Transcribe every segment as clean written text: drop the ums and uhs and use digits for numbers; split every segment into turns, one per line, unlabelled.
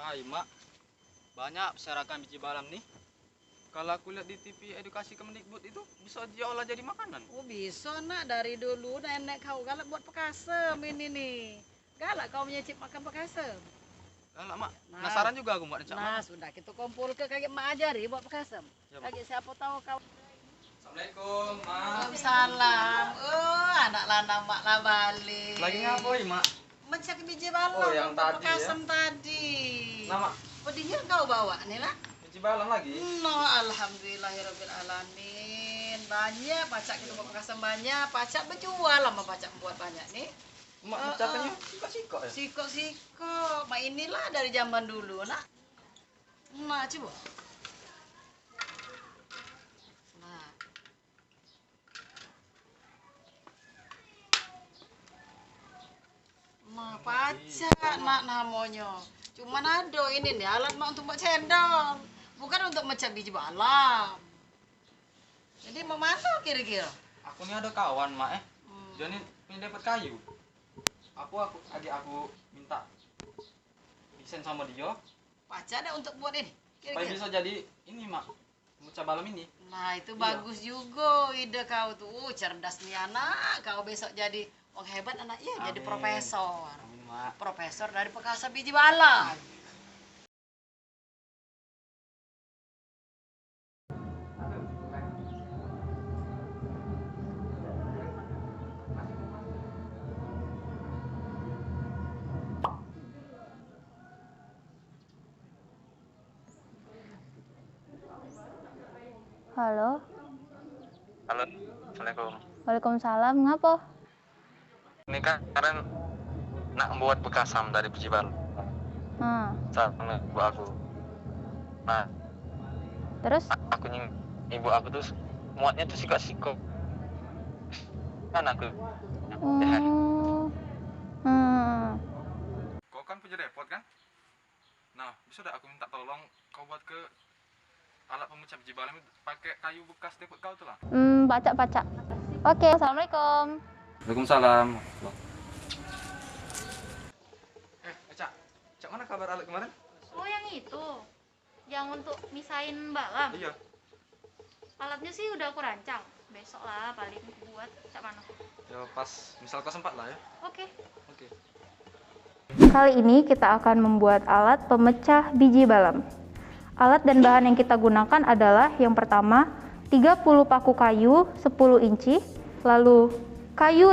Hai mak, banyak berserakan biji balam nih. Kalau aku lihat di TV edukasi Kemendikbud itu bisa diolah jadi makanan.
Oh bisa nak, dari dulu nenek kau galak buat pekasem ini nih. Galak kau menyicip makan pekasem.
Kalau mak,
Nah,
penasaran juga aku buat
Nah sudah kita kumpul ke kakek mak ajari buat pekasem.
Ya, Mak.
Kakek siapa tahu kau.
Assalamualaikum mak.
Waalaikumsalam. Anak lanang mak lah balik.
Lagi ngapain mak?
Mencari biji balam.
Oh, yang
buat
tadi
pekasem tadi.
Nah mak,
Pedihnya kau bawa nih lah.
biji balam lagi?
No, alhamdulillahirabbil alamin. Banyak pacak kita buat pekasem banyak. Pacak berjual lama pacak buat banyak nih.
Mak pecahkannya sikok ya?
Sikok. Mak inilah dari zaman dulu, nak. Nah, coba. Nah. Nah, pacak nak namanya. Cuman ada ini nih alat mak untuk buat cendol. Bukan untuk mecah biji balam. Jadi mau mana kira-kira?
Aku nih ada kawan mak
Hmm.
dia nih pengen dapat kayu. Adik aku minta desain sama dia
Pacak deh untuk buat ini.
supaya
Kira-kira.
bisa jadi ini mak, pemecah balam ini.
Nah itu
Iya.
bagus juga ide kau tuh. Cerdas nih anak. Kau besok jadi orang hebat anak ya. Jadi
Amin.
profesor.
Amin mak.
Profesor dari Pekasem biji balam.
Halo,
Halo, Assalamualaikum.
Waalaikumsalam. Ngapa?
Ini kan kemarin nak membuat bekasam dari biji balam sama ibu aku. Nah,
Terus?
aku nying ibu aku tuh muatnya tuh sikok-sikok. Kan aku.
Oh, hmm.
Kau kan punya depot kan? Nah, bisa dah aku minta tolong kau buat ke alat pemecah biji balam itu pakai kayu bekas depot kau tuh lah.
Pacak. Oke, assalamualaikum.
Waalaikumsalam. Cak mana kabar alat kemarin?
Oh yang itu, yang untuk misahin balam.
Iya.
Alatnya sih udah aku rancang. Besok lah paling buat cak mana.
Ya pas misal kau sempat lah ya.
Oke.
Oke.
Kali ini kita akan membuat alat pemecah biji balam. Alat dan bahan yang kita gunakan adalah yang pertama 30 paku kayu 10 inci, lalu kayu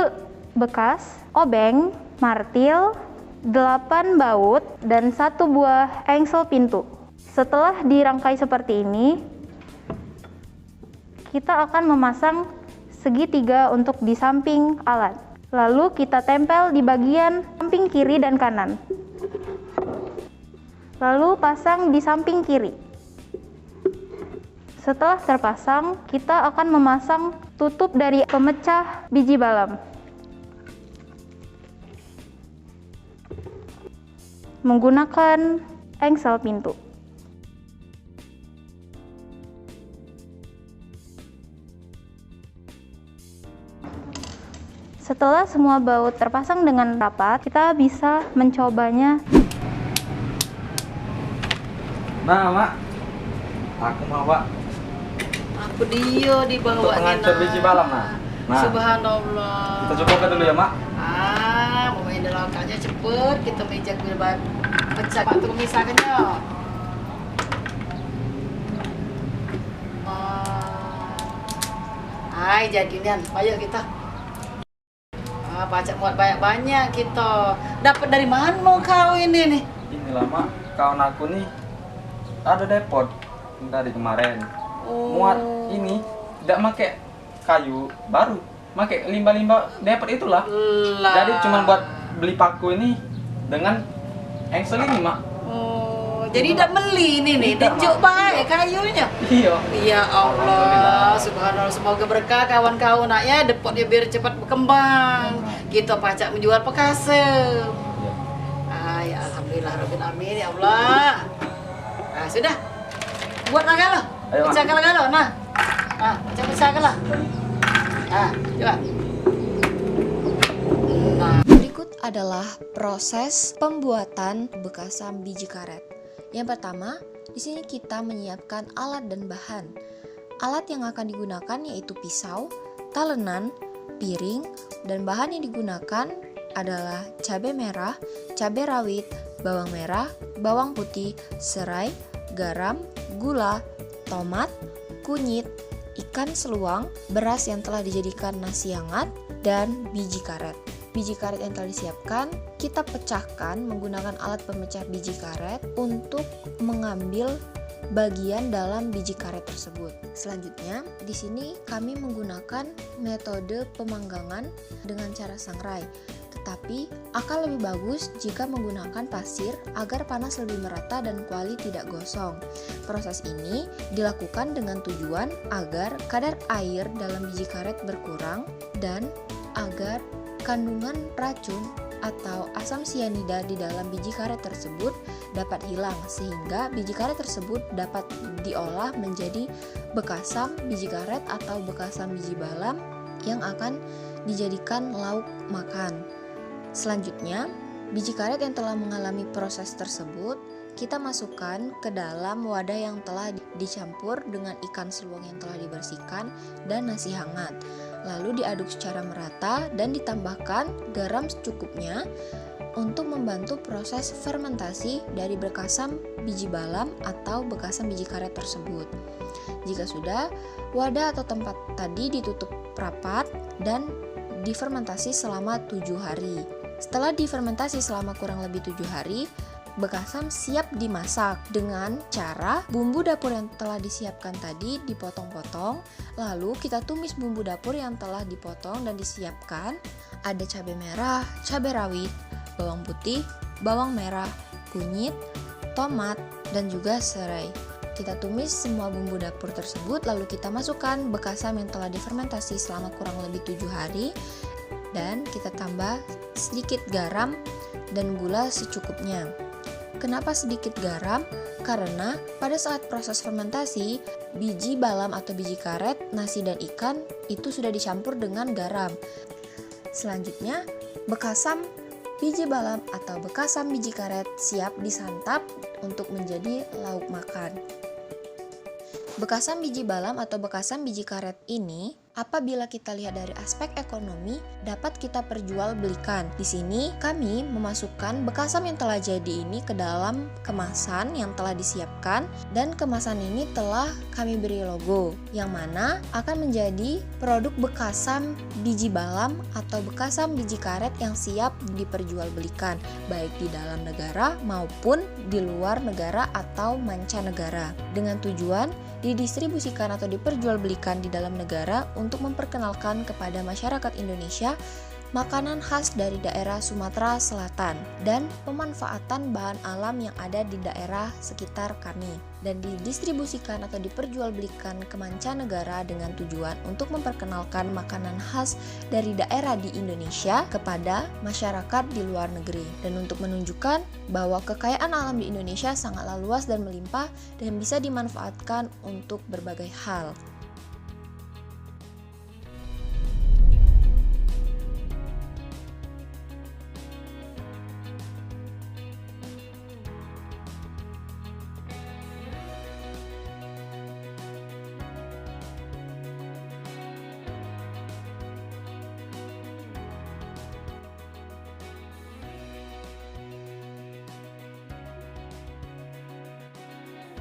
bekas, obeng, martil, 8 baut, dan 1 buah engsel pintu. Setelah dirangkai seperti ini, kita akan memasang segitiga untuk di samping alat. Lalu kita tempel di bagian samping kiri dan kanan. Lalu pasang di samping kiri. Setelah terpasang, kita akan memasang tutup dari pemecah biji balam. Menggunakan engsel pintu. Setelah semua baut terpasang dengan rapat, kita bisa mencobanya.
Nah, Mak. Aku mau, Pak.
Aku dia dibawa
Untuk penghancur biji balam, nah. Nah.
Subhanallah.
Kita coba dulu ya, Mak.
Mau main delakanya cepet. Kita meja bilban pecah untuk memisahkannya. Hai jadinya, ayo kita. Baca muat banyak-banyak kita. Dapat dari mana kau ini nih?
Inilah, Mak. Kawan aku nih ada depot dari kemarin. Muat ini tidak pakai kayu baru, pakai limbah-limbah depot itulah.
Lah.
Jadi cuma buat beli paku ini dengan engsel ini, Mak.
Jadi tidak beli ini nih,
Tidak,
dijuk
Mak.
baik kayunya.
Iya.
Ya Allah, subhanallah, semoga berkah kawan-kawan ya, depotnya biar cepat berkembang. Kita pacak menjual pekasem. Ya alhamdulillah rabbil alamin ya Allah. Nah, sudah. Buat galo.
Ayo, Mak.
Pecahkan galo. Nah. Pecahkan lah. Nah, coba.
Berikut adalah proses pembuatan bekasam biji karet. Yang pertama, di sini kita menyiapkan alat dan bahan. Alat yang akan digunakan yaitu pisau, talenan, piring, dan bahan yang digunakan adalah cabai merah, cabai rawit, bawang merah, bawang putih, serai, garam, gula, tomat, kunyit, ikan seluang, beras yang telah dijadikan nasi hangat, dan biji karet. Biji karet yang telah disiapkan, kita pecahkan menggunakan alat pemecah biji karet untuk mengambil bagian dalam biji karet tersebut. Selanjutnya, di sini kami menggunakan metode pemanggangan dengan cara sangrai. Tetapi akan lebih bagus jika menggunakan pasir agar panas lebih merata dan kuali tidak gosong. Proses ini dilakukan dengan tujuan agar kadar air dalam biji karet berkurang dan agar kandungan racun atau asam sianida di dalam biji karet tersebut dapat hilang, sehingga biji karet tersebut dapat diolah menjadi bekasam biji karet atau bekasam biji balam yang akan dijadikan lauk makan. Selanjutnya, biji karet yang telah mengalami proses tersebut kita masukkan ke dalam wadah yang telah dicampur dengan ikan seluang yang telah dibersihkan dan nasi hangat. Lalu diaduk secara merata dan ditambahkan garam secukupnya untuk membantu proses fermentasi dari bekasam biji balam atau bekasam biji karet tersebut. Jika sudah, wadah atau tempat tadi ditutup rapat dan difermentasi selama 7 hari. Setelah difermentasi selama kurang lebih 7 hari, bekasam siap dimasak dengan cara bumbu dapur yang telah disiapkan tadi dipotong-potong, lalu kita tumis bumbu dapur yang telah dipotong dan disiapkan. Ada cabai merah, cabai rawit, bawang putih, bawang merah, kunyit, tomat, dan juga serai. Kita tumis semua bumbu dapur tersebut, lalu kita masukkan bekasam yang telah difermentasi selama kurang lebih 7 hari, dan kita tambah sedikit garam dan gula secukupnya. Kenapa sedikit garam? Karena pada saat proses fermentasi, biji balam atau biji karet, nasi dan ikan itu sudah dicampur dengan garam. Selanjutnya, bekasam biji balam atau bekasam biji karet siap disantap untuk menjadi lauk makan. Bekasam biji balam atau bekasam biji karet ini apabila kita lihat dari aspek ekonomi dapat kita perjualbelikan. Di sini kami memasukkan bekasam yang telah jadi ini ke dalam kemasan yang telah disiapkan, dan kemasan ini telah kami beri logo yang mana akan menjadi produk bekasam biji balam atau bekasam biji karet yang siap diperjualbelikan baik di dalam negara maupun di luar negara atau mancanegara, dengan tujuan didistribusikan atau diperjualbelikan di dalam negara untuk memperkenalkan kepada masyarakat Indonesia makanan khas dari daerah Sumatera Selatan dan pemanfaatan bahan alam yang ada di daerah sekitar kami, dan didistribusikan atau diperjualbelikan ke mancanegara dengan tujuan untuk memperkenalkan makanan khas dari daerah di Indonesia kepada masyarakat di luar negeri, dan untuk menunjukkan bahwa kekayaan alam di Indonesia sangatlah luas dan melimpah dan bisa dimanfaatkan untuk berbagai hal.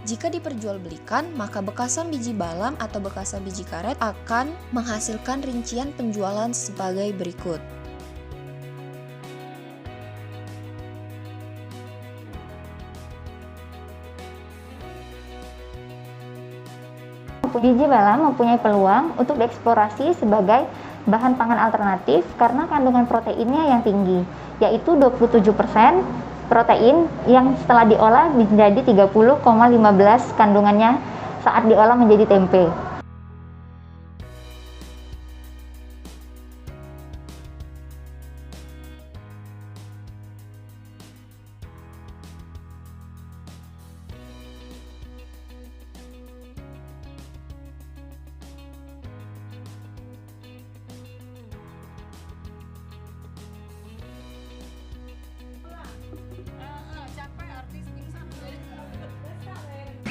Jika diperjualbelikan, maka bekasam biji balam atau bekasam biji karet akan menghasilkan rincian penjualan sebagai berikut.
Biji balam mempunyai peluang untuk dieksplorasi sebagai bahan pangan alternatif karena kandungan proteinnya yang tinggi, yaitu 27% protein yang setelah diolah menjadi 30,15 kandungannya saat diolah menjadi tempe.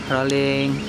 Rolling.